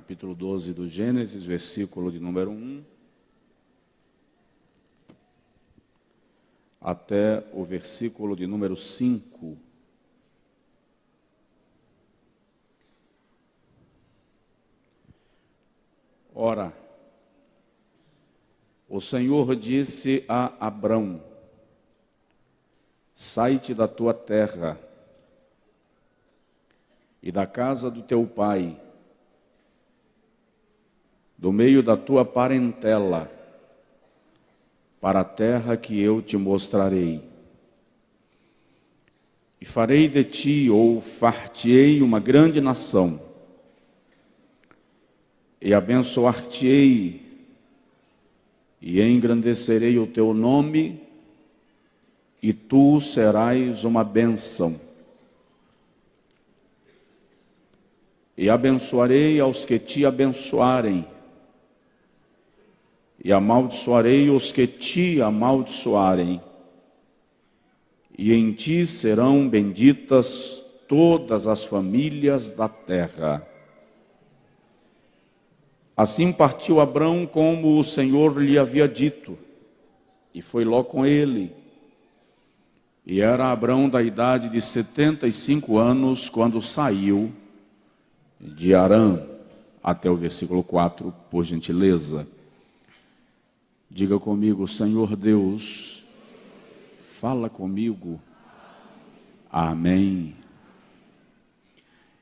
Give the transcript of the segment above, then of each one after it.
capítulo 12 do Gênesis, versículo de número 1, até o versículo de número 5. Ora, o Senhor disse a Abrão: sai-te da tua terra e da casa do teu pai, do meio da tua parentela, para a terra que eu te mostrarei. E farei de ti, ou far-te-ei, uma grande nação, e abençoar-te-ei, e engrandecerei o teu nome, e tu serás uma bênção. E abençoarei aos que te abençoarem, e amaldiçoarei os que te amaldiçoarem, e em ti serão benditas todas as famílias da terra. Assim partiu Abrão como o Senhor lhe havia dito, e foi Ló com ele. E era Abrão da idade de 75 anos, quando saiu de Harã. Até o versículo 4, por gentileza. Diga comigo: Senhor Deus, fala comigo. Amém.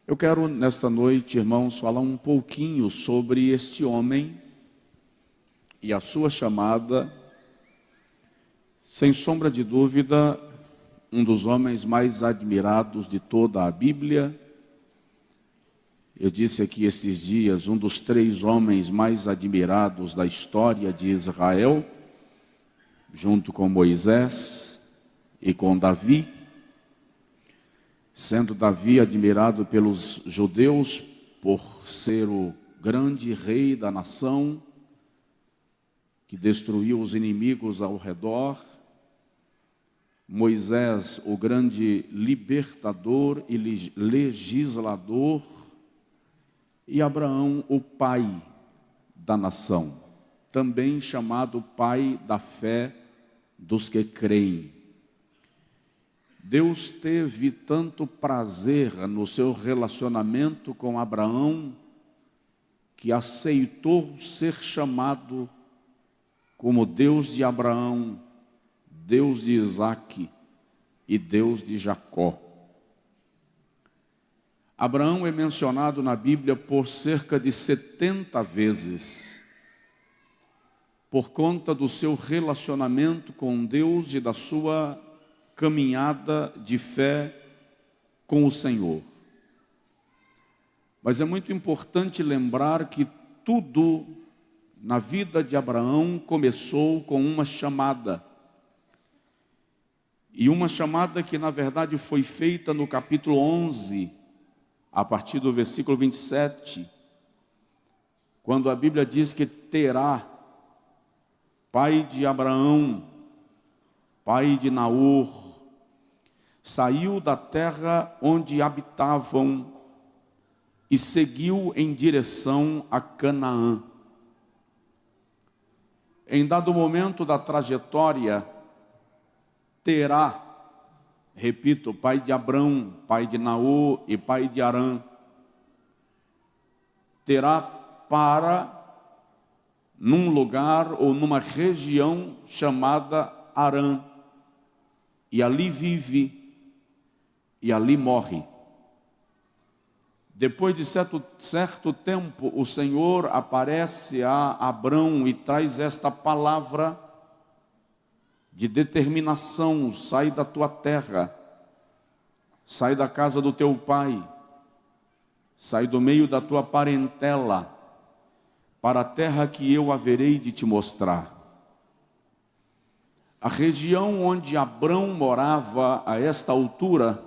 Eu quero nesta noite, irmãos, falar um pouquinho sobre este homem e a sua chamada. Sem sombra de dúvida, um dos homens mais admirados de toda a Bíblia. Eu disse aqui estes dias, um dos 3 homens mais admirados da história de Israel, junto com Moisés e com Davi, sendo Davi admirado pelos judeus por ser o grande rei da nação, que destruiu os inimigos ao redor. Moisés, o grande libertador e legislador, e Abraão, o pai da nação, também chamado pai da fé dos que creem. Deus teve tanto prazer no seu relacionamento com Abraão, que aceitou ser chamado como Deus de Abraão, Deus de Isaque e Deus de Jacó. Abraão é mencionado na Bíblia por cerca de 70 vezes, por conta do seu relacionamento com Deus e da sua caminhada de fé com o Senhor. Mas é muito importante lembrar que tudo na vida de Abraão começou com uma chamada. E uma chamada que na verdade foi feita no capítulo 11, a partir do versículo 27, quando a Bíblia diz que Terá, pai de Abraão, pai de Naor, saiu da terra onde habitavam e seguiu em direção a Canaã. Em dado momento da trajetória, Terá, repito, pai de Abrão, pai de Naor e pai de Harã, Terá para num lugar ou numa região chamada Harã, e ali vive e ali morre. Depois de certo tempo, o Senhor aparece a Abrão e traz esta palavra de determinação: sai da tua terra, sai da casa do teu pai, sai do meio da tua parentela, para a terra que eu haverei de te mostrar. A região onde Abrão morava a esta altura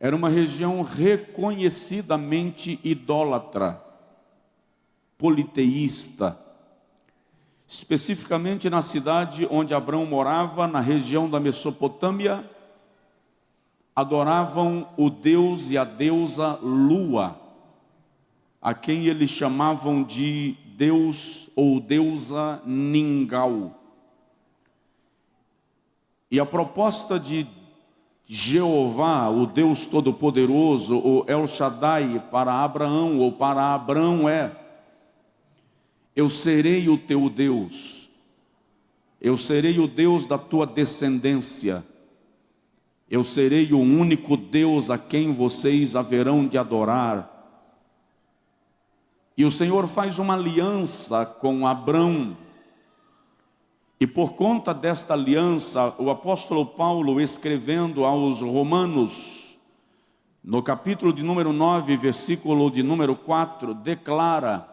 era uma região reconhecidamente idólatra, politeísta. Especificamente na cidade onde Abrão morava, na região da Mesopotâmia, adoravam o deus e a deusa Lua. a quem eles chamavam de Deus ou deusa Ningal. E a proposta de Jeová, o Deus Todo-Poderoso, o El Shaddai, para Abraão ou para Abrão é: eu serei o teu Deus, eu serei o Deus da tua descendência, eu serei o único Deus a quem vocês haverão de adorar. E o Senhor faz uma aliança com Abrão. E por conta desta aliança, o apóstolo Paulo, escrevendo aos Romanos, no capítulo de número 9, versículo de número 4, declara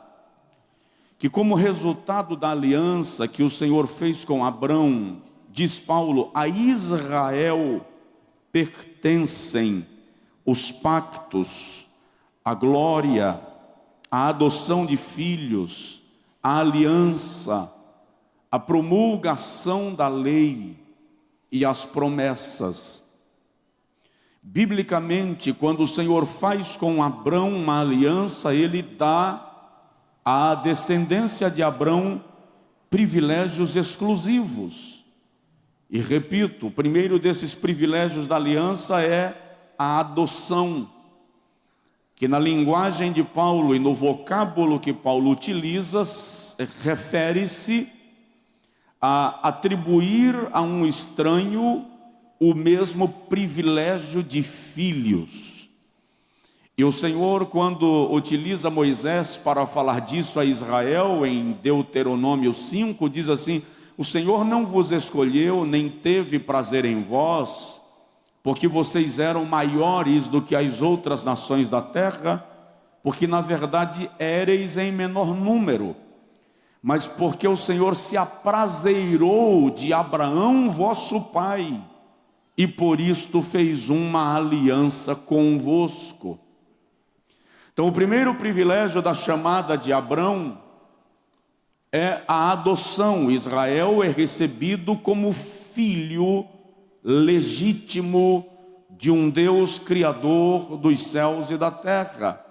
que como resultado da aliança que o Senhor fez com Abrão, diz Paulo, a Israel pertencem os pactos, a glória, a adoção de filhos, a aliança, a promulgação da lei e as promessas. Biblicamente, quando o Senhor faz com Abrão uma aliança, Ele dá à descendência de Abrão privilégios exclusivos. E repito, o primeiro desses privilégios da aliança é a adoção, que na linguagem de Paulo e no vocábulo que Paulo utiliza, refere-se a atribuir a um estranho o mesmo privilégio de filhos. E o Senhor, quando utiliza Moisés para falar disso a Israel, em Deuteronômio 5, diz assim: o Senhor não vos escolheu, nem teve prazer em vós, porque vocês eram maiores do que as outras nações da terra, porque na verdade éreis em menor número, mas porque o Senhor se aprazeirou de Abraão vosso pai, e por isto fez uma aliança convosco. Então o primeiro privilégio da chamada de Abrão é a adoção. Israel é recebido como filho legítimo de um Deus criador dos céus e da terra.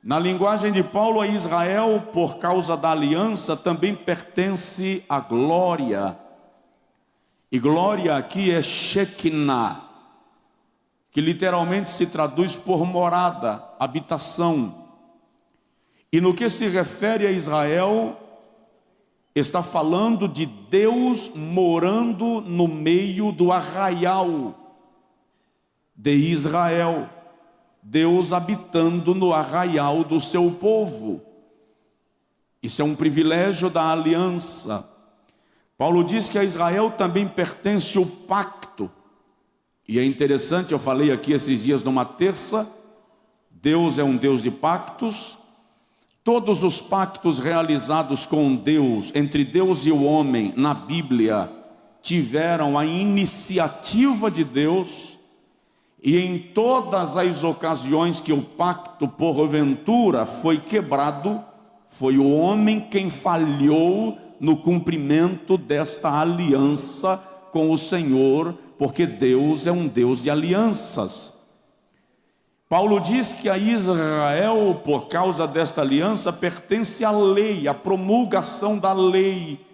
Na linguagem de Paulo, a Israel, por causa da aliança, também pertence à glória. E glória aqui é Shekinah, que literalmente se traduz por morada, habitação. E no que se refere a Israel, está falando de Deus morando no meio do arraial de Israel. Deus habitando no arraial do seu povo. Isso é um privilégio da aliança. Paulo diz que a Israel também pertence o pacto. E é interessante, eu falei aqui esses dias numa terça, Deus é um Deus de pactos. Todos os pactos realizados com Deus, entre Deus e o homem, na Bíblia, tiveram a iniciativa de Deus. E em todas as ocasiões que o pacto porventura foi quebrado, foi o homem quem falhou no cumprimento desta aliança com o Senhor, porque Deus é um Deus de alianças. Paulo diz que a Israel, por causa desta aliança, pertence à lei, à promulgação da lei,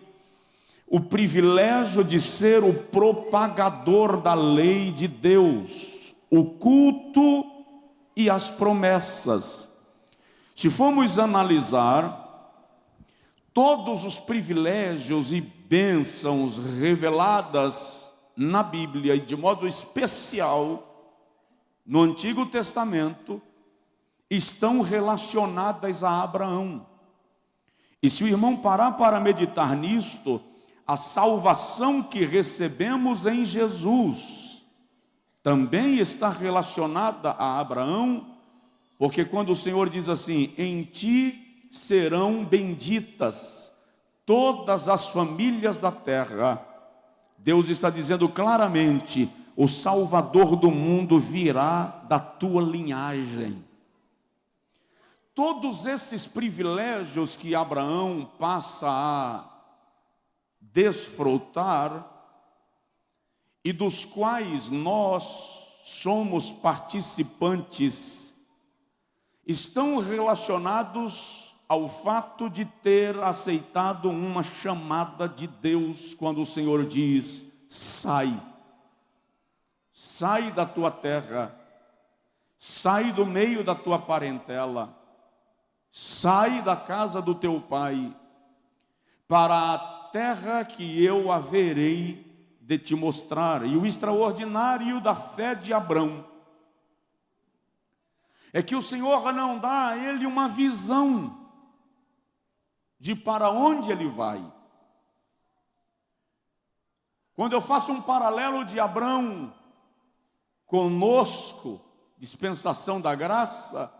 o privilégio de ser o propagador da lei de Deus, o culto e as promessas. Se formos analisar todos os privilégios e bênçãos reveladas na Bíblia, e de modo especial no Antigo Testamento, estão relacionadas a Abraão. E se o irmão parar para meditar nisto, a salvação que recebemos em Jesus também está relacionada a Abraão, porque quando o Senhor diz assim: em ti serão benditas todas as famílias da terra, Deus está dizendo claramente: o Salvador do mundo virá da tua linhagem. Todos esses privilégios que Abraão passa a desfrutar, e dos quais nós somos participantes, estão relacionados ao fato de ter aceitado uma chamada de Deus, quando o Senhor diz: sai, sai da tua terra, sai do meio da tua parentela, sai da casa do teu pai, para a terra que eu haverei de te mostrar. E o extraordinário da fé de Abrão é que o Senhor não dá a ele uma visão de para onde ele vai. Quando eu faço um paralelo de Abrão conosco, dispensação da graça,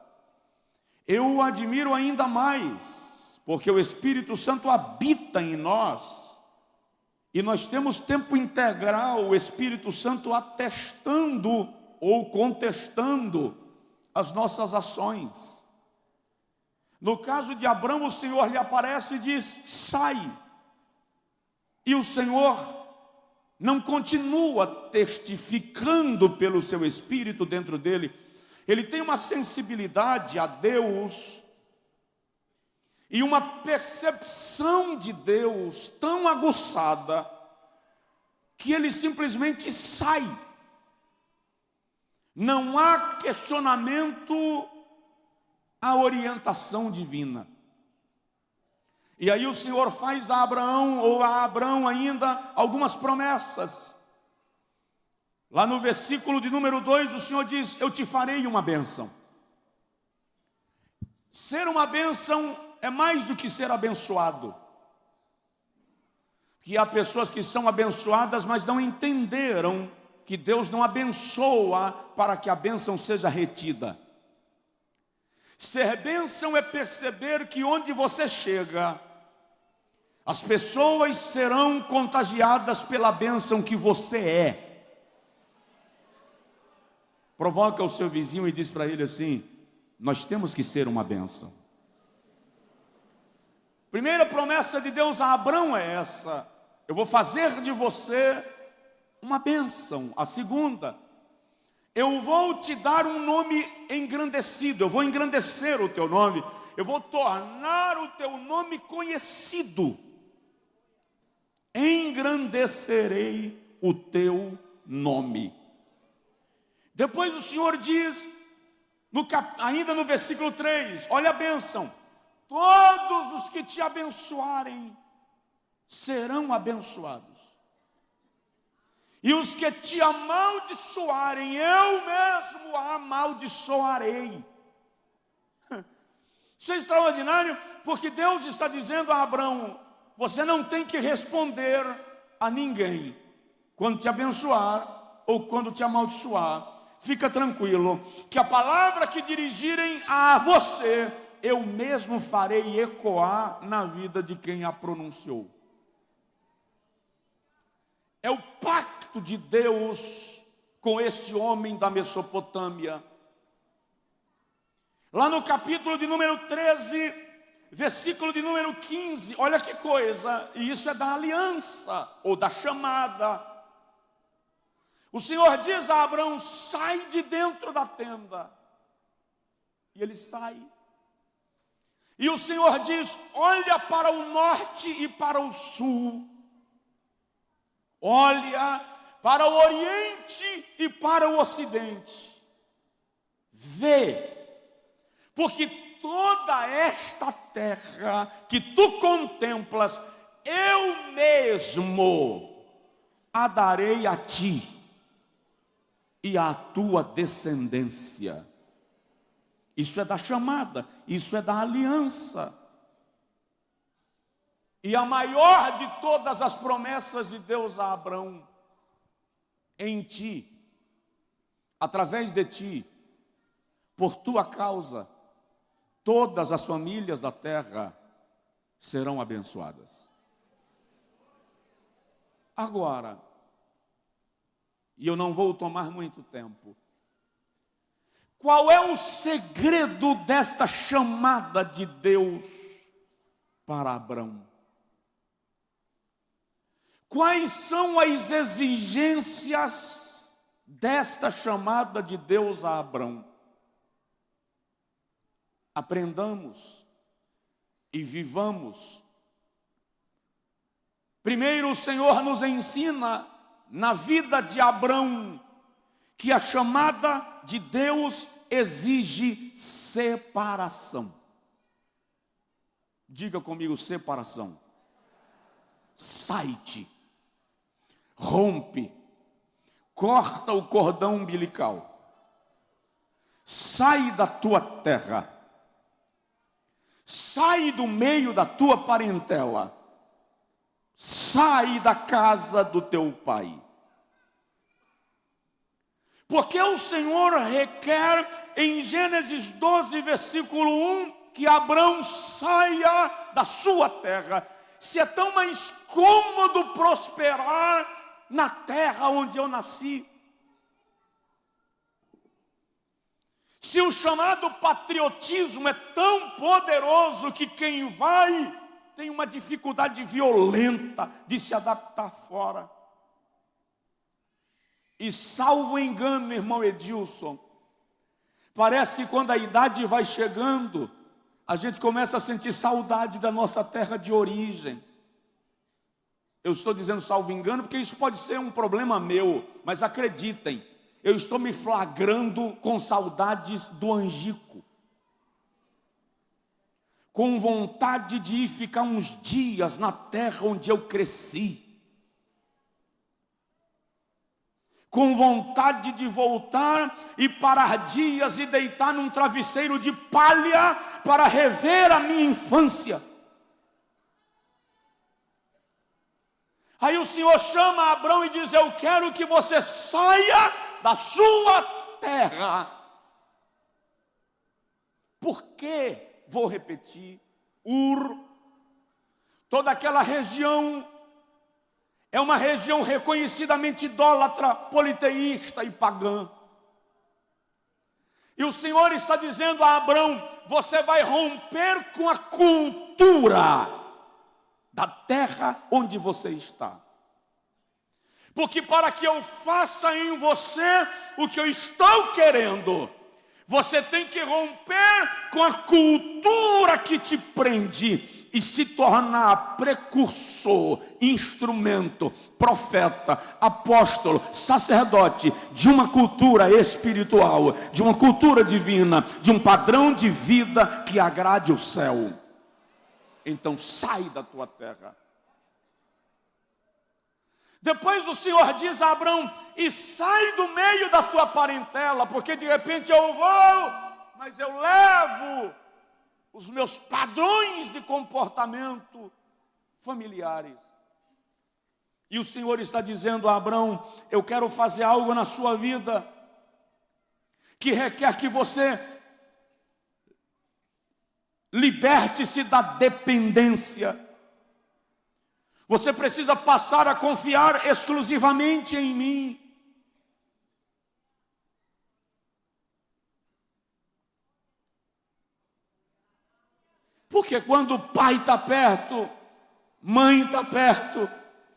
eu o admiro ainda mais, porque o Espírito Santo habita em nós, e nós temos tempo integral o Espírito Santo atestando ou contestando as nossas ações. No caso de Abrão, o Senhor lhe aparece e diz: sai. E o Senhor não continua testificando pelo seu Espírito dentro dele. Ele tem uma sensibilidade a Deus e uma percepção de Deus tão aguçada que ele simplesmente sai. Não há questionamento à orientação divina. E aí o Senhor faz a Abraão, ou a Abrão ainda, algumas promessas. Lá no versículo de número 2, o Senhor diz: eu te farei uma bênção. Ser uma bênção é mais do que ser abençoado. Porque há pessoas que são abençoadas, mas não entenderam que Deus não abençoa para que a bênção seja retida. Ser bênção é perceber que onde você chega, as pessoas serão contagiadas pela bênção que você é. Provoca o seu vizinho e diz para ele assim: nós temos que ser uma bênção. Primeira promessa de Deus a Abrão é essa: eu vou fazer de você uma bênção. A segunda: eu vou te dar um nome engrandecido, eu vou engrandecer o teu nome, eu vou tornar o teu nome conhecido. Engrandecerei o teu nome. Depois o Senhor diz, ainda no versículo 3, olha a bênção: todos os que te abençoarem serão abençoados, e os que te amaldiçoarem, eu mesmo a amaldiçoarei. Isso é extraordinário, porque Deus está dizendo a Abrão: você não tem que responder a ninguém quando te abençoar ou quando te amaldiçoar. Fica tranquilo, que a palavra que dirigirem a você, eu mesmo farei ecoar na vida de quem a pronunciou. É o pacto de Deus com este homem da Mesopotâmia. Lá no capítulo de número 13, versículo de número 15, olha que coisa, e isso é da aliança, ou da chamada. O Senhor diz a Abrão: sai de dentro da tenda. E ele sai. E o Senhor diz: olha para o norte e para o sul. Olha para o oriente e para o ocidente. Vê, porque toda esta terra que tu contemplas, eu mesmo a darei a ti e à tua descendência. Isso é da chamada, isso é da aliança. E a maior de todas as promessas de Deus a Abrão: em ti, através de ti, por tua causa, todas as famílias da terra serão abençoadas. Agora, e eu não vou tomar muito tempo, qual é o segredo desta chamada de Deus para Abrão? Quais são as exigências desta chamada de Deus a Abrão? aprendamos e vivamos. Primeiro, o Senhor nos ensina na vida de Abrão que a chamada de Deus exige separação. Diga comigo, separação. Sai-te, rompe, corta o cordão umbilical, sai da tua terra, sai do meio da tua parentela, sai da casa do teu pai. Porque o Senhor requer em Gênesis 12, versículo 1, que Abrão saia da sua terra. Se é tão mais cômodo prosperar na terra onde eu nasci. Se o chamado patriotismo é tão poderoso que quem vai tem uma dificuldade violenta de se adaptar fora. E salvo engano, irmão Edilson, parece que quando a idade vai chegando, a gente começa a sentir saudade da nossa terra de origem. Eu estou dizendo salvo engano porque isso pode ser um problema meu, mas acreditem, eu estou me flagrando com saudades do Angico, com vontade de ir ficar uns dias na terra onde eu cresci, com vontade de voltar e parar dias e deitar num travesseiro de palha para rever a minha infância. Aí o Senhor chama Abrão e diz: eu quero que você saia da sua terra. Por quê? Vou repetir. Toda aquela região é uma região reconhecidamente idólatra, politeísta e pagã. E o Senhor está dizendo a Abrão: você vai romper com a cultura da terra onde você está. Porque para que eu faça em você o que eu estou querendo, você tem que romper com a cultura que te prende e se tornar precursor, instrumento, profeta, apóstolo, sacerdote de uma cultura espiritual, de uma cultura divina, de um padrão de vida que agrade o céu. Então sai da tua terra. Depois o Senhor diz a Abrão: e sai do meio da tua parentela, porque de repente eu vou, mas eu levo os meus padrões de comportamento familiares. E o Senhor está dizendo a Abrão: eu quero fazer algo na sua vida que requer que você liberte-se da dependência. Você precisa passar a confiar exclusivamente em mim. Porque quando o pai está perto, mãe está perto,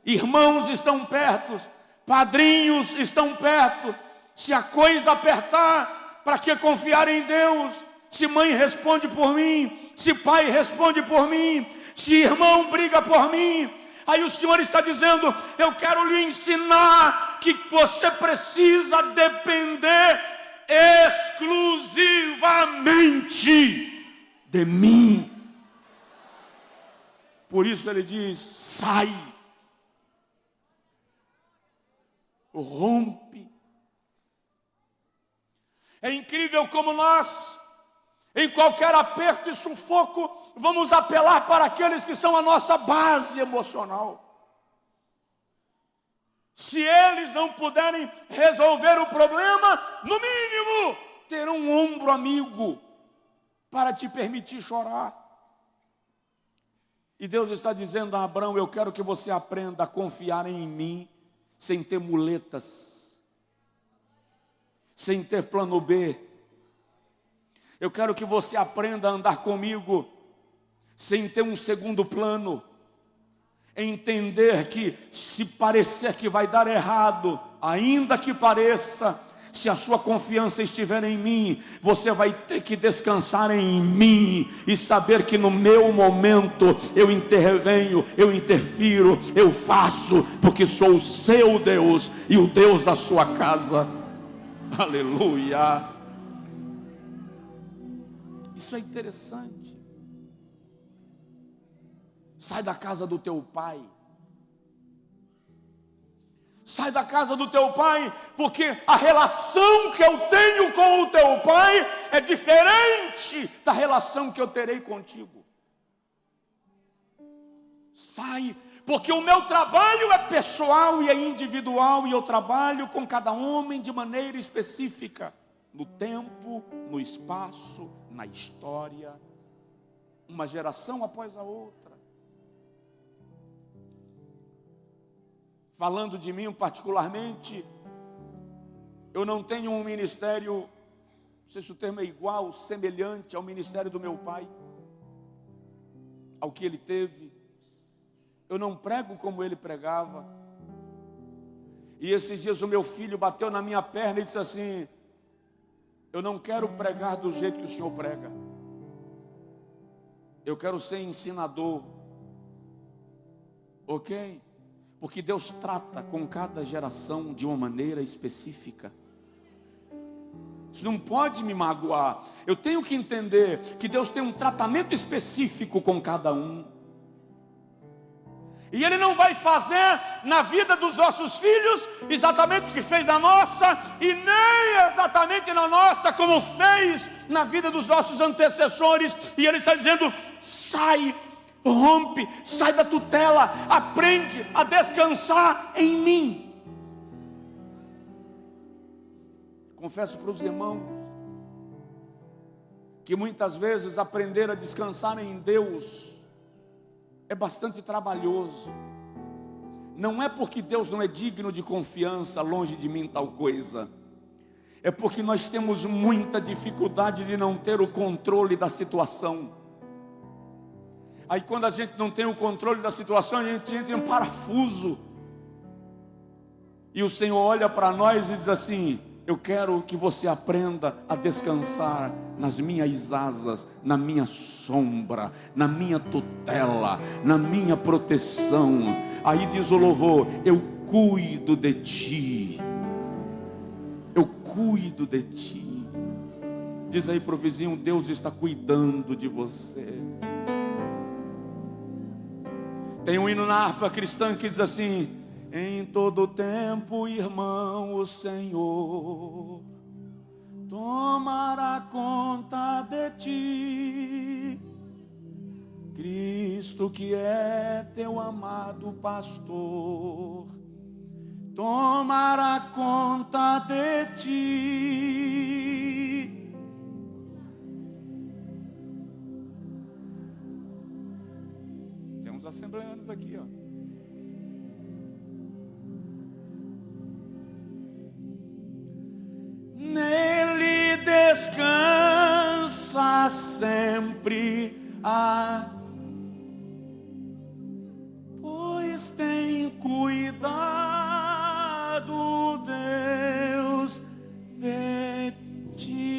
irmãos estão perto, padrinhos estão perto, se a coisa apertar, para que confiar em Deus? Se mãe responde por mim, se pai responde por mim, se irmão briga por mim. Aí o Senhor está dizendo: eu quero lhe ensinar que você precisa depender exclusivamente de mim. Por isso ele diz: sai, rompe. É incrível como nós, em qualquer aperto e sufoco, vamos apelar para aqueles que são a nossa base emocional. Se eles não puderem resolver o problema, no mínimo, terão um ombro amigo para te permitir chorar. E Deus está dizendo a Abrão: eu quero que você aprenda a confiar em mim, sem ter muletas, sem ter plano B. Eu quero que você aprenda a andar comigo sem ter um segundo plano. Entender que se parecer que vai dar errado, ainda que pareça, Se a sua confiança estiver em mim, você vai ter que descansar em mim e saber que no meu momento eu intervenho, eu interfiro, eu faço, porque sou o seu Deus e o Deus da sua casa. Aleluia! Isso é interessante. Sai da casa do teu pai. Sai da casa do teu pai, porque a relação que eu tenho com o teu pai é diferente da relação que eu terei contigo. Sai, porque o meu trabalho é pessoal e é individual, e eu trabalho com cada homem de maneira específica, no tempo, no espaço, na história, uma geração após a outra. Falando de mim particularmente, eu não tenho um ministério, não sei se o termo é igual, semelhante ao ministério do meu pai, ao que ele teve. Eu não prego como ele pregava. E esses dias o meu filho bateu na minha perna e disse assim: eu não quero pregar do jeito que o senhor prega. Eu quero ser ensinador. Ok? Porque Deus trata com cada geração de uma maneira específica. Isso não pode me magoar. Eu tenho que entender que Deus tem um tratamento específico com cada um. E Ele não vai fazer na vida dos nossos filhos exatamente o que fez na nossa, e nem exatamente na nossa como fez na vida dos nossos antecessores. E Ele está dizendo: sai, rompe, sai da tutela, aprende a descansar em mim. Confesso para os irmãos que muitas vezes aprender a descansar em Deus é bastante trabalhoso. Não é porque Deus não é digno de confiança, longe de mim tal coisa. É porque nós temos muita dificuldade de não ter o controle da situação. Aí quando a gente não tem o controle da situação, a gente entra em um parafuso. E o Senhor olha para nós e diz assim: eu quero que você aprenda a descansar nas minhas asas, na minha sombra, na minha tutela, na minha proteção. Aí diz o louvor: eu cuido de ti. Eu cuido de ti. Diz aí para o vizinho: Deus está cuidando de você. Tem um hino na harpa cristã que diz assim: em todo tempo, irmão, o Senhor tomará conta de ti. Cristo, que é teu amado pastor, tomará conta de ti. Tem uns assembleanos aqui, ó. Nele descansa sempre pois tem cuidado Deus de ti.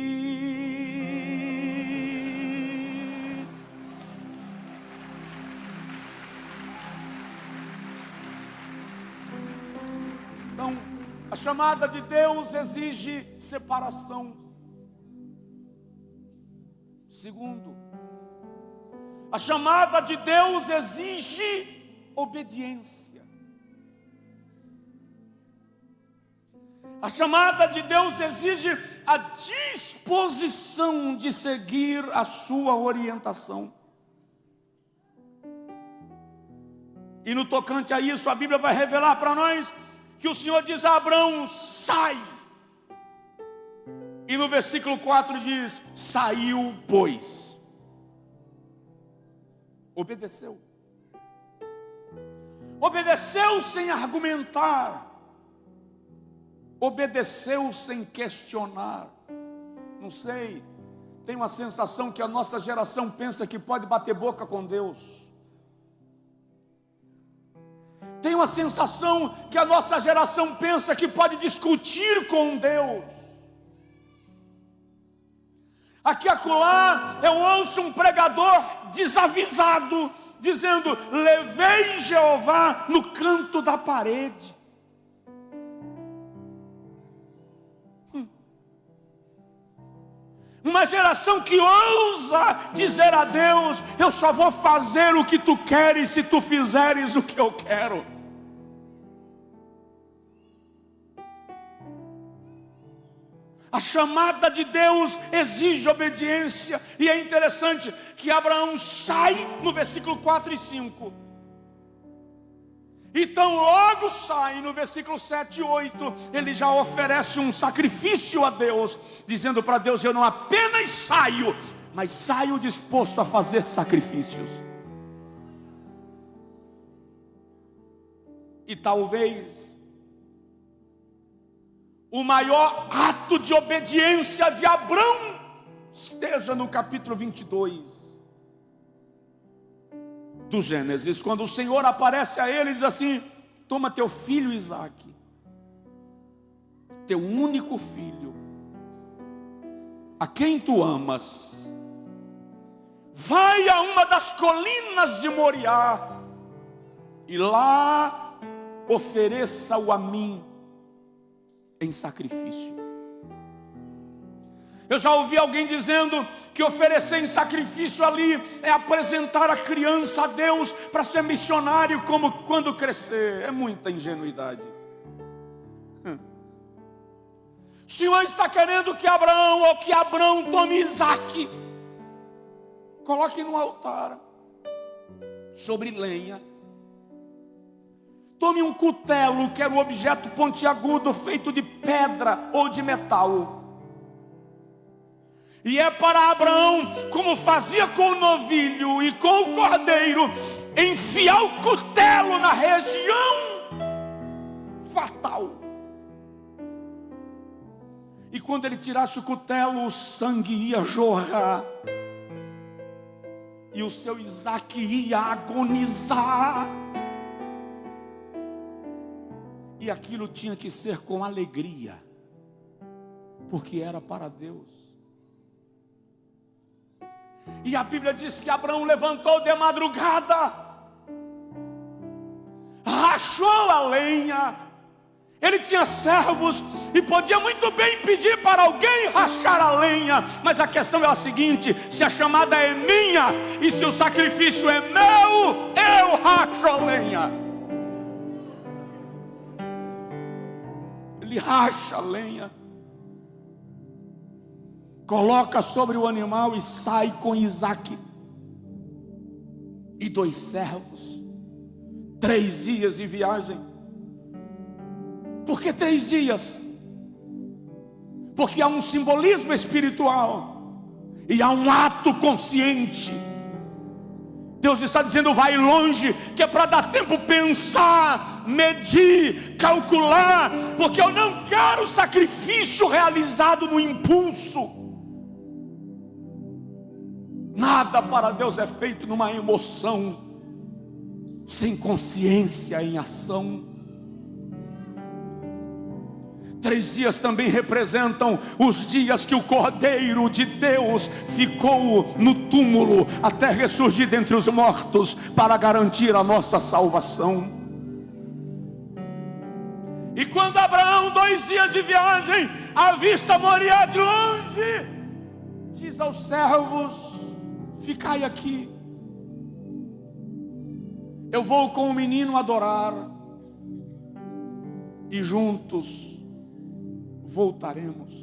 Então, a chamada de Deus exige separação. Segundo, a chamada de Deus exige obediência. A chamada de Deus exige a disposição de seguir a sua orientação. E no tocante a isso, a Bíblia vai revelar para nós que o Senhor diz a Abraão: sai. E no versículo 4 diz: saiu, pois. Obedeceu. Obedeceu sem argumentar. Obedeceu sem questionar. Não sei, tenho uma sensação que a nossa geração pensa que pode bater boca com Deus. Tenho uma sensação que a nossa geração pensa que pode discutir com Deus. Aqui acolá eu ouço um pregador desavisado, dizendo: levei Jeová no canto da parede. Uma geração que ousa dizer a Deus: eu só vou fazer o que tu queres se tu fizeres o que eu quero. A chamada de Deus exige obediência. E é interessante que Abraão sai no versículo 4 e 5. Então logo sai no versículo 7 e 8. Ele já oferece um sacrifício a Deus, dizendo para Deus: eu não apenas saio, mas saio disposto a fazer sacrifícios. E talvez o maior ato de obediência de Abrão esteja no capítulo 22 do Gênesis, quando o Senhor aparece a ele e diz assim: toma teu filho Isaque, teu único filho, a quem tu amas, vai a uma das colinas de Moriá e lá ofereça-o a mim em sacrifício. Eu já ouvi alguém dizendo que oferecer em sacrifício ali é apresentar a criança a Deus para ser missionário como quando crescer. É muita ingenuidade. O Senhor está querendo que Abraão tome Isaque, coloque no altar sobre lenha. Tome um cutelo, que era um objeto pontiagudo feito de pedra ou de metal. E é para Abraão, como fazia com o novilho e com o cordeiro, enfiar o cutelo na região fatal. E quando ele tirasse o cutelo, o sangue ia jorrar. E o seu Isaque ia agonizar. E aquilo tinha que ser com alegria, porque era para Deus. E a Bíblia diz que Abraão levantou de madrugada, rachou a lenha. Ele tinha servos e podia muito bem pedir para alguém rachar a lenha, mas a questão é a seguinte: se a chamada é minha e se o sacrifício é meu, eu racho a lenha. Ele racha a lenha, coloca sobre o animal e sai com Isaque e 2 servos. 3 dias de viagem. Por que 3 dias? Porque há um simbolismo espiritual e há um ato consciente. Deus está dizendo: vai longe, que é para dar tempo pensar, medir, calcular, porque eu não quero sacrifício realizado no impulso. Nada para Deus é feito numa emoção, sem consciência em ação. 3 dias também representam os dias que o Cordeiro de Deus ficou no túmulo até ressurgir dentre os mortos para garantir a nossa salvação. E quando Abraão, 2 dias de viagem, avista Moriá de longe, diz aos servos: ficai aqui, eu vou com o menino adorar e juntos voltaremos.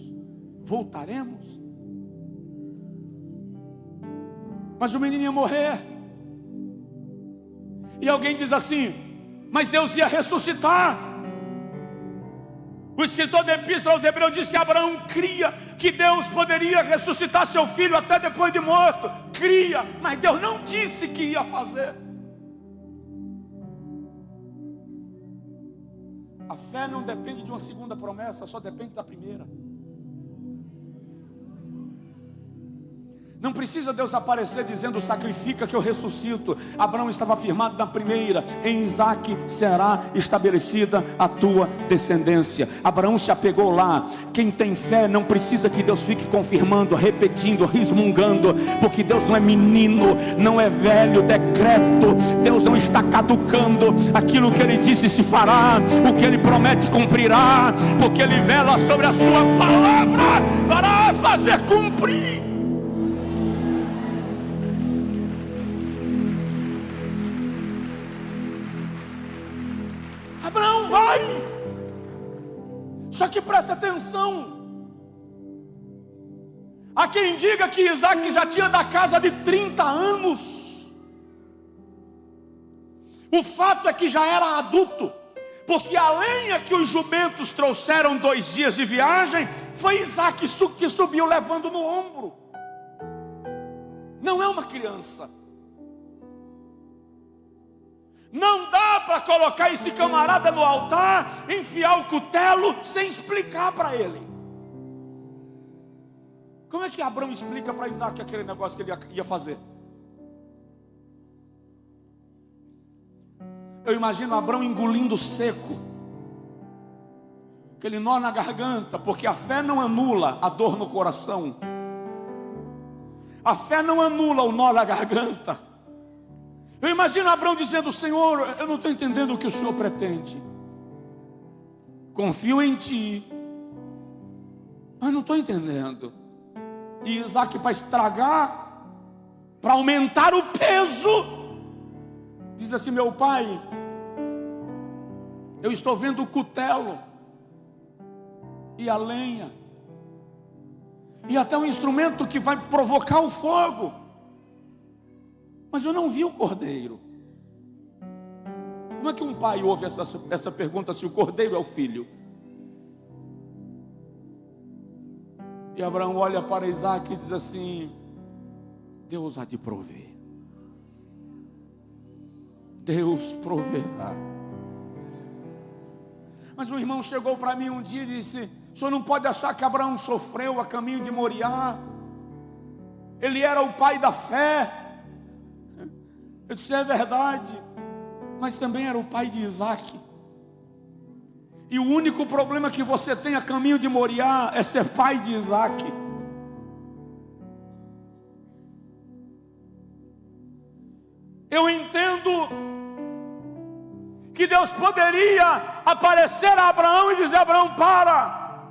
Mas o menino ia morrer. E alguém diz assim: mas Deus ia ressuscitar. O escritor da Epístola aos Hebreus disse que Abraão cria que Deus poderia ressuscitar seu filho até depois de morto. Cria, mas Deus não disse que ia fazer. A fé não depende de uma segunda promessa, só depende da primeira. Não precisa Deus aparecer dizendo: sacrifica que eu ressuscito. Abraão estava firmado na primeira: em Isaque será estabelecida a tua descendência. Abraão se apegou lá. Quem tem fé não precisa que Deus fique confirmando, repetindo, resmungando, porque Deus não é menino, não é velho, decrépito. Deus não está caducando. Aquilo que Ele disse se fará, o que Ele promete cumprirá, porque Ele vela sobre a sua palavra para fazer cumprir. Abraão vai. Só que presta atenção. Há quem diga que Isaque já tinha da casa de 30 anos. O fato é que já era adulto, porque a lenha que os jumentos trouxeram 2 dias de viagem, foi Isaque que subiu levando no ombro. Não é uma criança. Não dá para colocar esse camarada no altar, enfiar o cutelo sem explicar para ele. Como é que Abraão explica para Isaque aquele negócio que ele ia fazer? Eu imagino Abraão engolindo seco, aquele nó na garganta, porque a fé não anula a dor no coração. A fé não anula o nó na garganta. Eu imagino Abraão dizendo: Senhor, eu não estou entendendo o que o Senhor pretende. Confio em Ti, mas não estou entendendo. E Isaque, para estragar, para aumentar o peso, diz assim: meu pai, eu estou vendo o cutelo e a lenha, e até um instrumento que vai provocar o fogo, mas eu não vi o cordeiro. Como é que um pai ouve essa pergunta se o cordeiro é o filho? E Abraão olha para Isaque e diz assim: Deus há de prover. Deus proverá. Mas um irmão chegou para mim um dia e disse: o senhor não pode achar que Abraão sofreu a caminho de Moriá? Ele era o pai da fé. Eu disse: é verdade, mas também era o pai de Isaque. E o único problema que você tem a caminho de Moriá é ser pai de Isaque. Eu entendo que Deus poderia aparecer a Abraão e dizer: Abraão, para,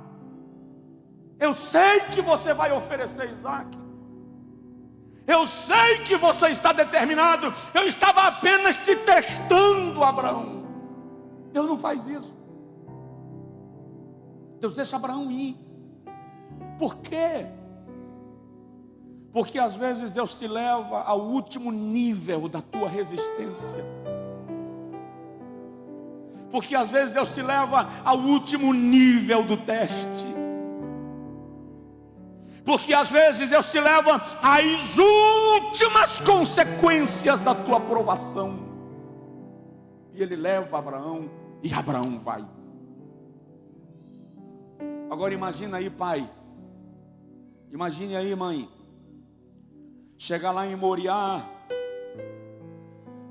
eu sei que você vai oferecer Isaque, eu sei que você está determinado, eu estava apenas te testando, Abraão. Deus não faz isso. Deus deixa Abraão ir. Por quê? Porque às vezes Deus te leva ao último nível da tua resistência. Porque às vezes Deus te leva ao último nível do teste. Porque às vezes Deus te leva às últimas consequências da tua aprovação. E Ele leva Abraão, e Abraão vai. Agora imagina aí, pai. Imagine aí, mãe. Chegar lá em Moriá,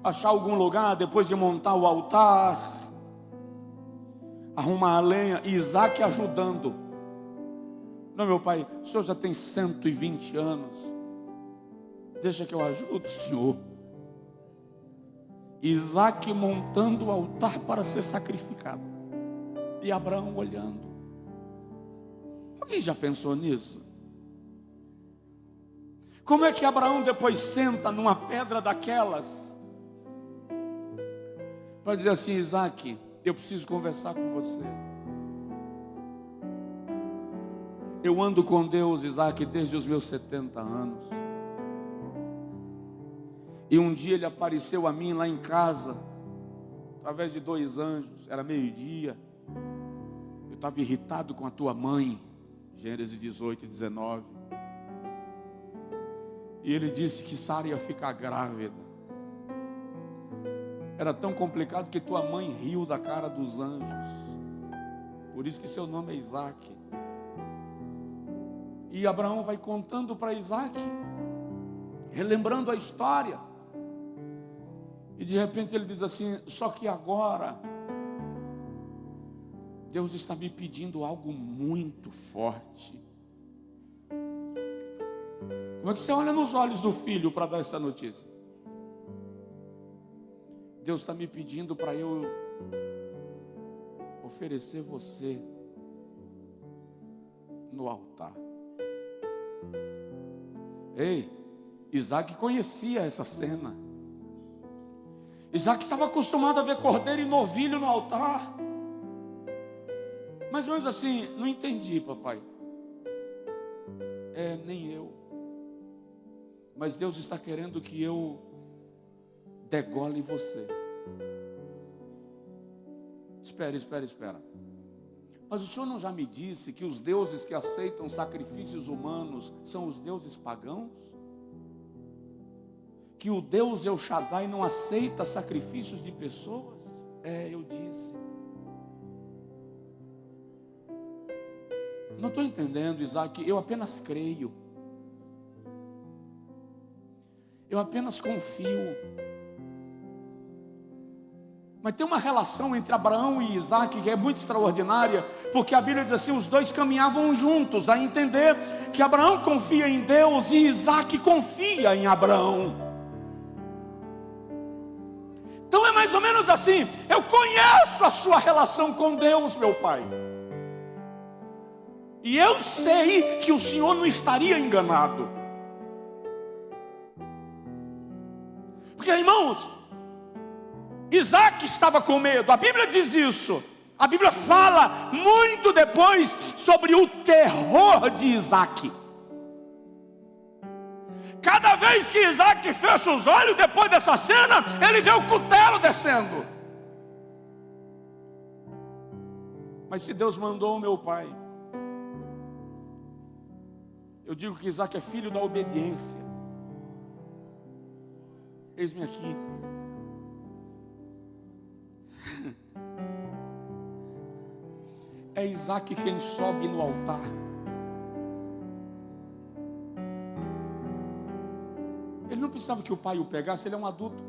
achar algum lugar, depois de montar o altar, arrumar a lenha, e Isaque ajudando. Não, meu pai, o senhor já tem 120 anos. Deixa que eu ajudo o senhor. Isaque montando o altar para ser sacrificado. E Abraão olhando. Alguém já pensou nisso? Como é que Abraão depois senta numa pedra daquelas para dizer assim: Isaque, eu preciso conversar com você. Eu ando com Deus, Isaque, desde os meus 70 anos. E um dia Ele apareceu a mim lá em casa, através de 2 anjos. Era meio-dia. Eu estava irritado com a tua mãe. Gênesis 18 e 19. E Ele disse que Sara ia ficar grávida. Era tão complicado que tua mãe riu da cara dos anjos. Por isso que seu nome é Isaque. E Abraão vai contando para Isaque. relembrando a história. E de repente ele diz assim: só que agora Deus está me pedindo algo muito forte. Como é que você olha nos olhos do filho para dar essa notícia? Deus está me pedindo para eu oferecer você no altar. Ei, Isaac conhecia essa cena. Isaac estava acostumado a ver cordeiro e novilho no altar. Mais ou menos assim: não entendi, papai. Nem eu. Mas Deus está querendo que eu degole você. Espera. Mas o Senhor não já me disse que os deuses que aceitam sacrifícios humanos são os deuses pagãos? Que o Deus El Shaddai não aceita sacrifícios de pessoas? Eu disse. Não estou entendendo, Isaac. Eu apenas creio. Eu apenas confio. Mas tem uma relação entre Abraão e Isaac que é muito extraordinária, porque a Bíblia diz assim: os dois caminhavam juntos, a entender que Abraão confia em Deus e Isaac confia em Abraão. Então é mais ou menos assim: eu conheço a sua relação com Deus, meu pai, e eu sei que o Senhor não estaria enganado. Porque, irmãos, Isaac estava com medo, a Bíblia diz isso. A Bíblia fala muito depois sobre o terror de Isaac. Cada vez que Isaac fecha os olhos, depois dessa cena, ele vê o cutelo descendo. Mas se Deus mandou o meu pai, eu digo que Isaac é filho da obediência. Eis-me aqui. É Isaac quem sobe no altar. Ele não precisava que o pai o pegasse, ele é um adulto.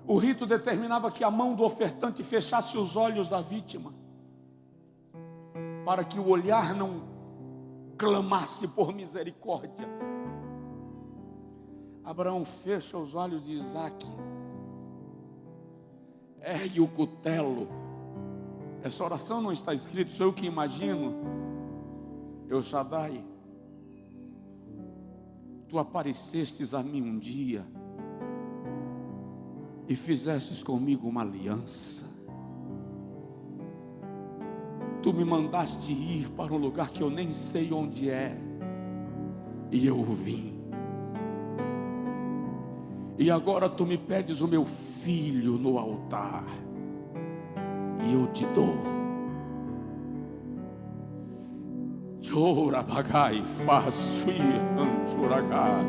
O rito determinava que a mão do ofertante fechasse os olhos da vítima, para que o olhar não clamasse por misericórdia. Abraão fecha os olhos de Isaac, ergue o cutelo. Essa oração não está escrita, sou eu que imagino. El Shaddai, tu aparecestes a mim um dia e fizestes comigo uma aliança. Tu me mandaste ir para um lugar que eu nem sei onde é, e eu vim. E agora tu me pedes o meu filho no altar, e eu te dou. Chorabagai, faço choragá.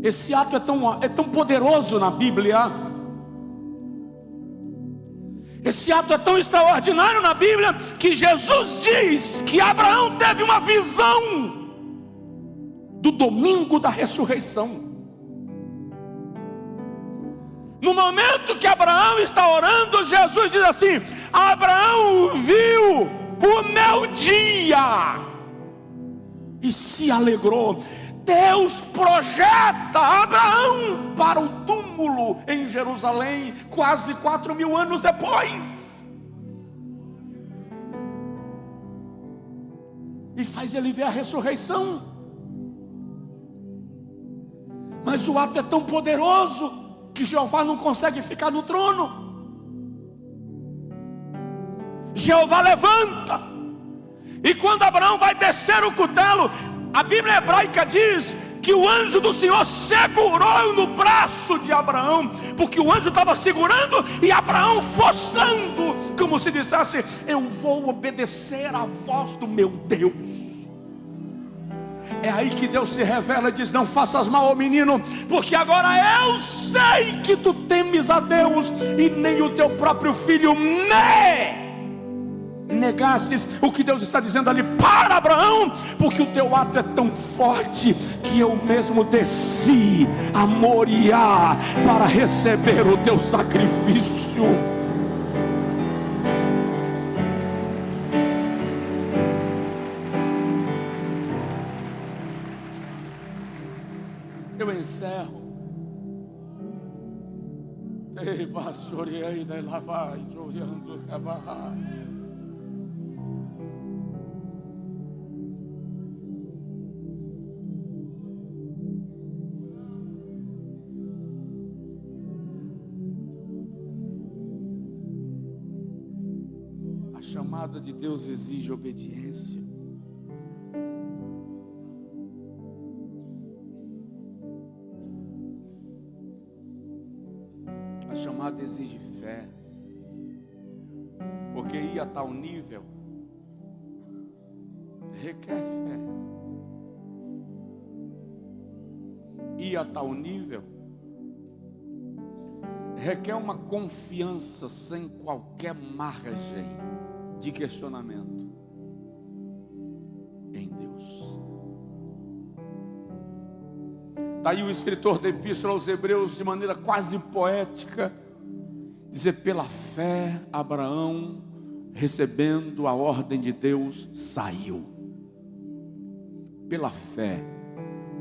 Esse ato é tão poderoso na Bíblia. Esse ato é tão extraordinário na Bíblia que Jesus diz que Abraão teve uma visão do domingo da ressurreição. No momento que Abraão está orando, Jesus diz assim: Abraão viu o meu dia e se alegrou. Deus projeta Abraão para o túmulo em Jerusalém, quase 4.000 anos depois, e faz ele ver a ressurreição. Mas o ato é tão poderoso que Jeová não consegue ficar no trono. Jeová levanta, e quando Abraão vai descer o cutelo, a Bíblia hebraica diz que o anjo do Senhor segurou no braço de Abraão, porque o anjo estava segurando e Abraão forçando, como se dissesse: eu vou obedecer à voz do meu Deus. É aí que Deus se revela e diz: não faças mal ao menino, porque agora eu sei que tu temes a Deus, e nem o teu próprio filho negasses o que Deus está dizendo ali para Abraão, porque o teu ato é tão forte que eu mesmo desci a Moriá para receber o teu sacrifício. Eu encerro. A chamada de Deus exige obediência. A chamada exige fé, porque ir a tal nível requer fé. Ir a tal nível requer uma confiança sem qualquer margem de questionamento em Deus. Daí o escritor da Epístola aos Hebreus, de maneira quase poética, dizer: pela fé Abraão, recebendo a ordem de Deus, saiu. Pela fé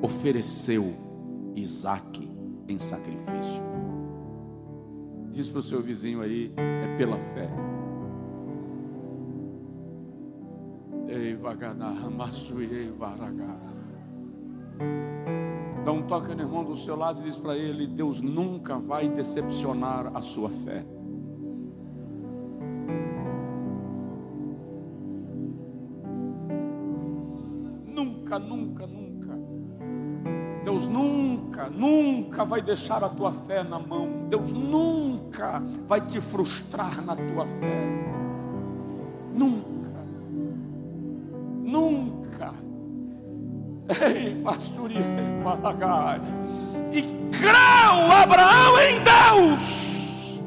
ofereceu Isaque em sacrifício. Diz para o seu vizinho aí: é pela fé. Dá um toque no irmão do seu lado e diz para ele: Deus nunca vai decepcionar a sua fé. Nunca, nunca, nunca. Deus nunca, nunca vai deixar a tua fé na mão. Deus nunca vai te frustrar na tua fé. Nunca. Nunca. Ei, pastor, e creu Abraão em Deus,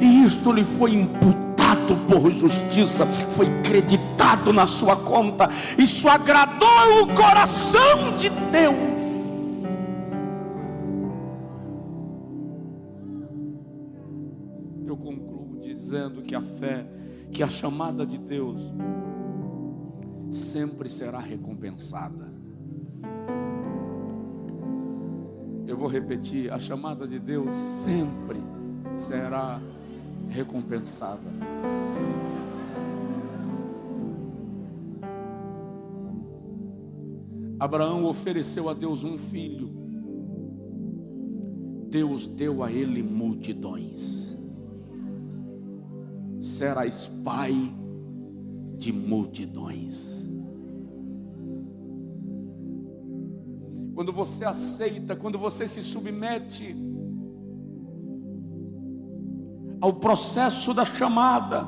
e isto lhe foi imputado por justiça, foi creditado na sua conta. Isso agradou o coração de Deus. Eu concluo dizendo que a fé, que a chamada de Deus sempre será recompensada. Eu vou repetir: a chamada de Deus sempre será recompensada. Abraão ofereceu a Deus um filho. Deus deu a ele multidões. Serás pai de multidões. Quando você aceita, quando você se submete ao processo da chamada,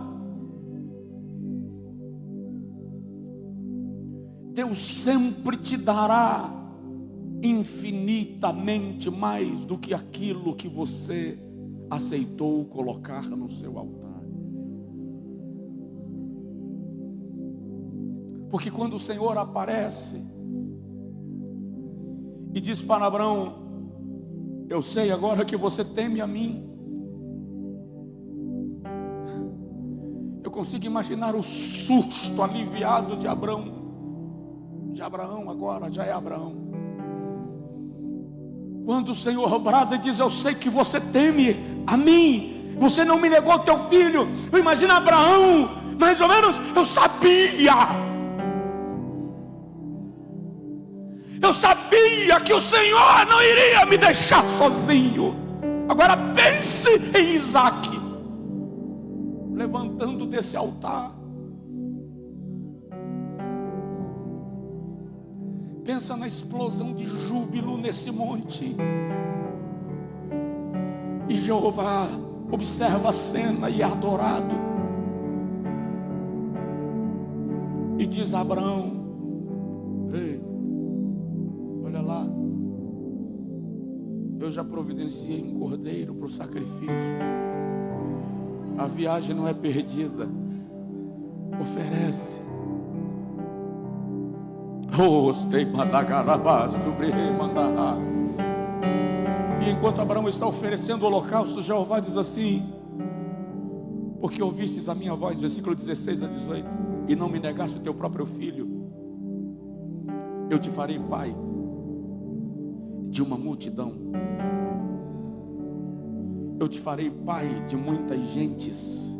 Deus sempre te dará infinitamente mais do que aquilo que você aceitou colocar no seu altar. Porque quando o Senhor aparece e diz para Abraão: eu sei agora que você teme a mim. Eu consigo imaginar o susto aliviado de Abraão. De Abraão agora, já é Abraão. Quando o Senhor brada e diz: eu sei que você teme a mim. Você não me negou teu filho. Eu imagino Abraão, mais ou menos: eu sabia. Eu sabia que o Senhor não iria me deixar sozinho. Agora pense em Isaque, levantando desse altar. Pensa na explosão de júbilo nesse monte. E Jeová observa a cena e é adorado. E diz a Abraão: ei, olha lá, eu já providenciei um cordeiro para o sacrifício. A viagem não é perdida. Oferece. E enquanto Abraão está oferecendo o holocausto, Jeová diz assim: porque ouvistes a minha voz, versículo 16 a 18, e não me negaste o teu próprio filho, eu te farei pai de uma multidão. Eu te farei pai de muitas gentes,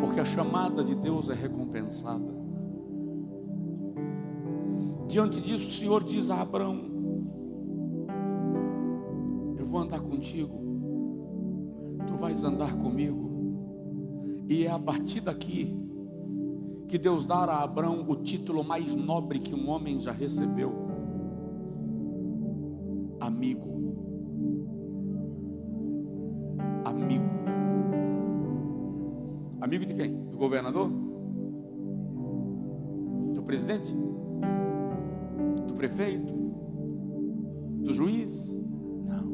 porque a chamada de Deus é recompensada. Diante disso, o Senhor diz a Abraão: eu vou andar contigo, tu vais andar comigo. E é a partir daqui que Deus dá a Abraão o título mais nobre que um homem já recebeu: amigo. Amigo. Amigo de quem? Do governador? Do presidente? Do prefeito? Do juiz? Não.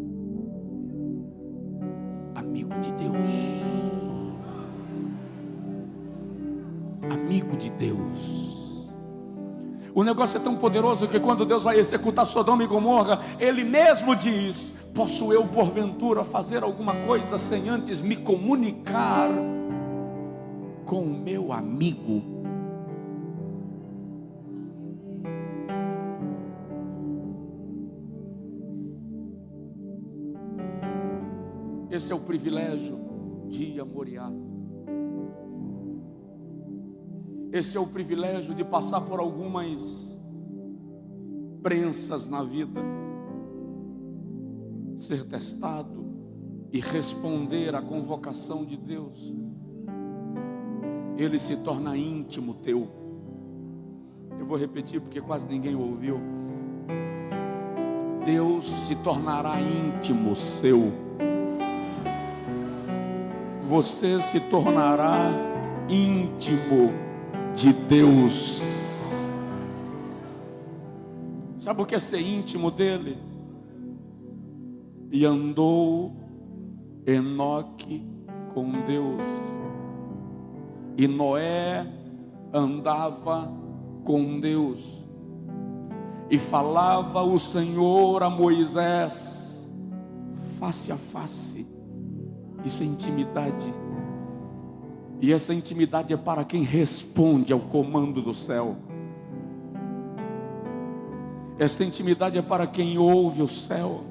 Amigo de Deus. Amigo de Deus. O negócio é tão poderoso que quando Deus vai executar Sodoma e Gomorra, Ele mesmo diz: posso eu porventura fazer alguma coisa sem antes me comunicar com o meu amigo? Esse é o privilégio de ir a Moriá. Esse é o privilégio de passar por algumas prensas na vida, ser testado e responder à convocação de Deus. Ele se torna íntimo teu. Eu vou repetir porque quase ninguém ouviu. Deus se tornará íntimo seu. Você se tornará íntimo de Deus. Sabe o que é ser íntimo dele? E andou Enoque com Deus, e Noé andava com Deus, e falava o Senhor a Moisés face a face. Isso é intimidade. E essa intimidade é para quem responde ao comando do céu. Esta intimidade é para quem ouve o céu.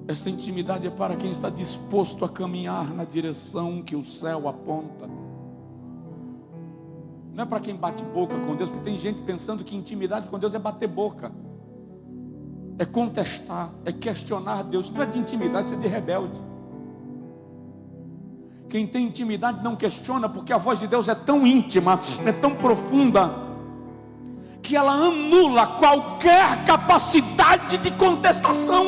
Essa intimidade é para quem está disposto a caminhar na direção que o céu aponta. Não é para quem bate boca com Deus, porque tem gente pensando que intimidade com Deus é bater boca, é contestar, é questionar Deus. Isso não é de intimidade, isso é de rebelde. Quem tem intimidade não questiona, porque a voz de Deus é tão íntima, é tão profunda, que ela anula qualquer capacidade de contestação.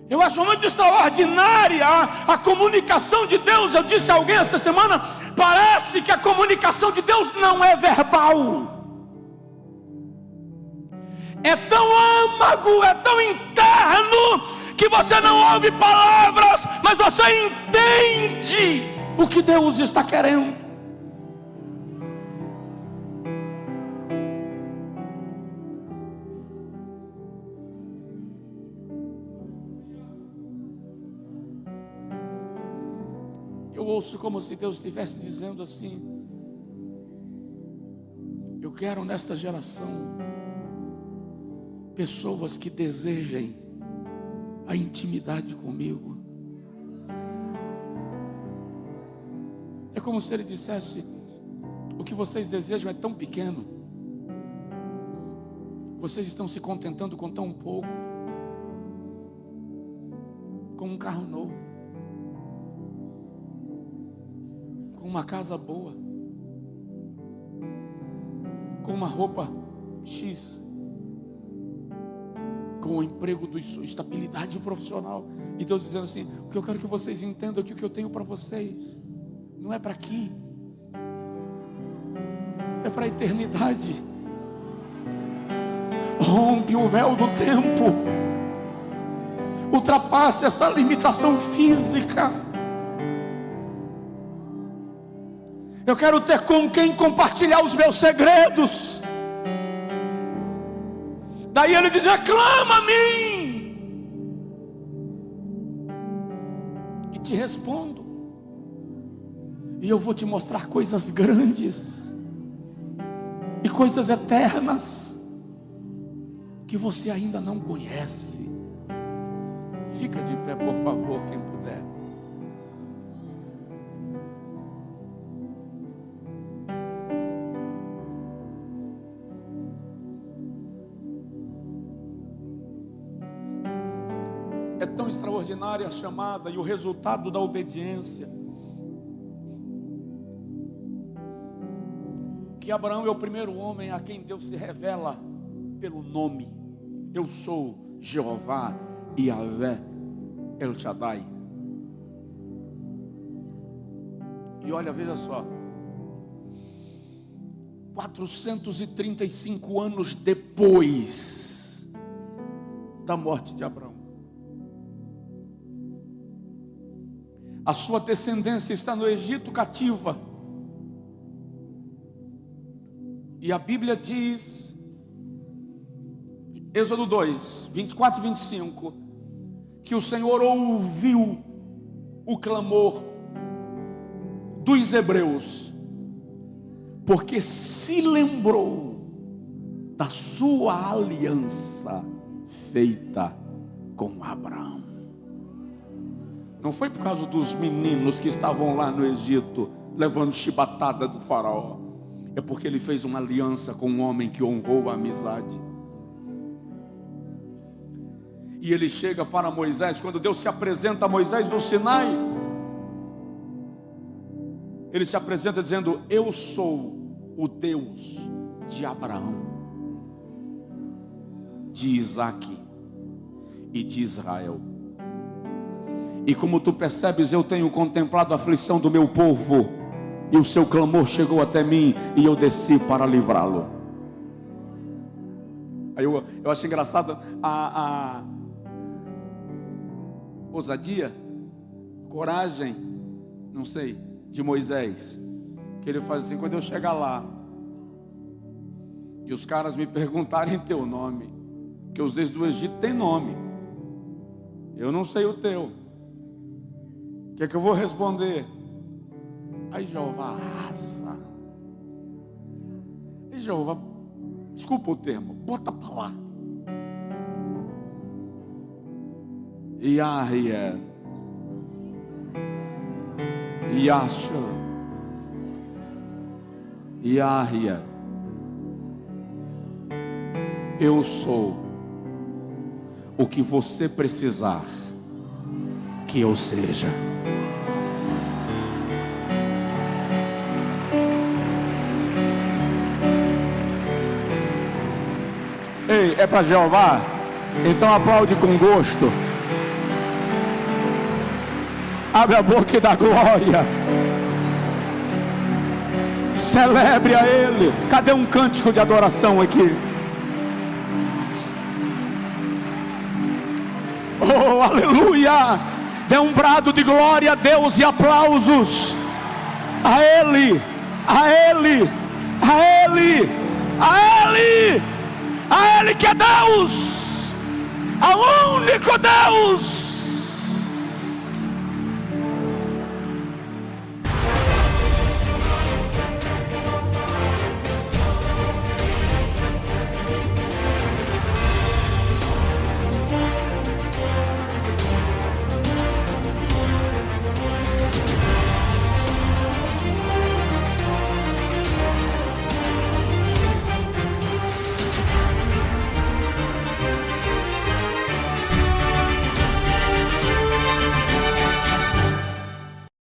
Eu acho muito extraordinária a comunicação de Deus. Eu disse a alguém essa semana: parece que a comunicação de Deus não é verbal. É tão âmago, é tão interno, que você não ouve palavras, mas você entende o que Deus está querendo. Eu ouço como se Deus estivesse dizendo assim: eu quero nesta geração pessoas que desejem a intimidade comigo. É como se Ele dissesse: o que vocês desejam é tão pequeno, vocês estão se contentando com tão pouco, com um carro novo, com uma casa boa, com uma roupa X, com o emprego, estabilidade profissional. E Deus dizendo assim: o que eu quero que vocês entendam é que o que eu tenho para vocês não é para aqui, é para a eternidade. Rompe o véu do tempo. ultrapasse essa limitação física. Eu quero ter com quem compartilhar os meus segredos. Daí ele diz: clama a mim, e te respondo, e eu vou te mostrar coisas grandes e coisas eternas que você ainda não conhece. Fica de pé, por favor, quem puder. É tão extraordinária a chamada e o resultado da obediência, que Abraão é o primeiro homem a quem Deus se revela pelo nome. Eu sou Jeová, Yahvé, El Shaddai. E olha, veja só, 435 anos depois da morte de Abraão, a sua descendência está no Egito cativa. E a Bíblia diz, Êxodo 2, 24 e 25, que o Senhor ouviu o clamor dos hebreus, porque se lembrou da sua aliança feita com Abraão. Não foi por causa dos meninos que estavam lá no Egito levando chibatada do faraó. É porque ele fez uma aliança com um homem que honrou a amizade. E ele chega para Moisés, quando Deus se apresenta a Moisés no Sinai, ele se apresenta dizendo: eu sou o Deus de Abraão, de Isaque e de Israel. E como tu percebes, eu tenho contemplado a aflição do meu povo, e o seu clamor chegou até mim, e eu desci para livrá-lo. Aí eu acho engraçado a ousadia, coragem, não sei, de Moisés, que ele faz assim: quando eu chegar lá e os caras me perguntarem teu nome, porque os deuses do Egito têm nome, eu não sei o teu, o que é que eu vou responder? Aí Jeová assa. E Jeová, desculpa o termo, bota para lá. Yahia, Yahshua, Yahia, eu sou o que você precisar que eu seja. Ei, é para Jeová? Então aplaude com gosto. Abre a boca e dá glória. Celebre a Ele. Cadê um cântico de adoração aqui? Oh, aleluia! Dê um brado de glória a Deus e aplausos a Ele, a Ele, a Ele, a Ele, a Ele que é Deus, ao único Deus.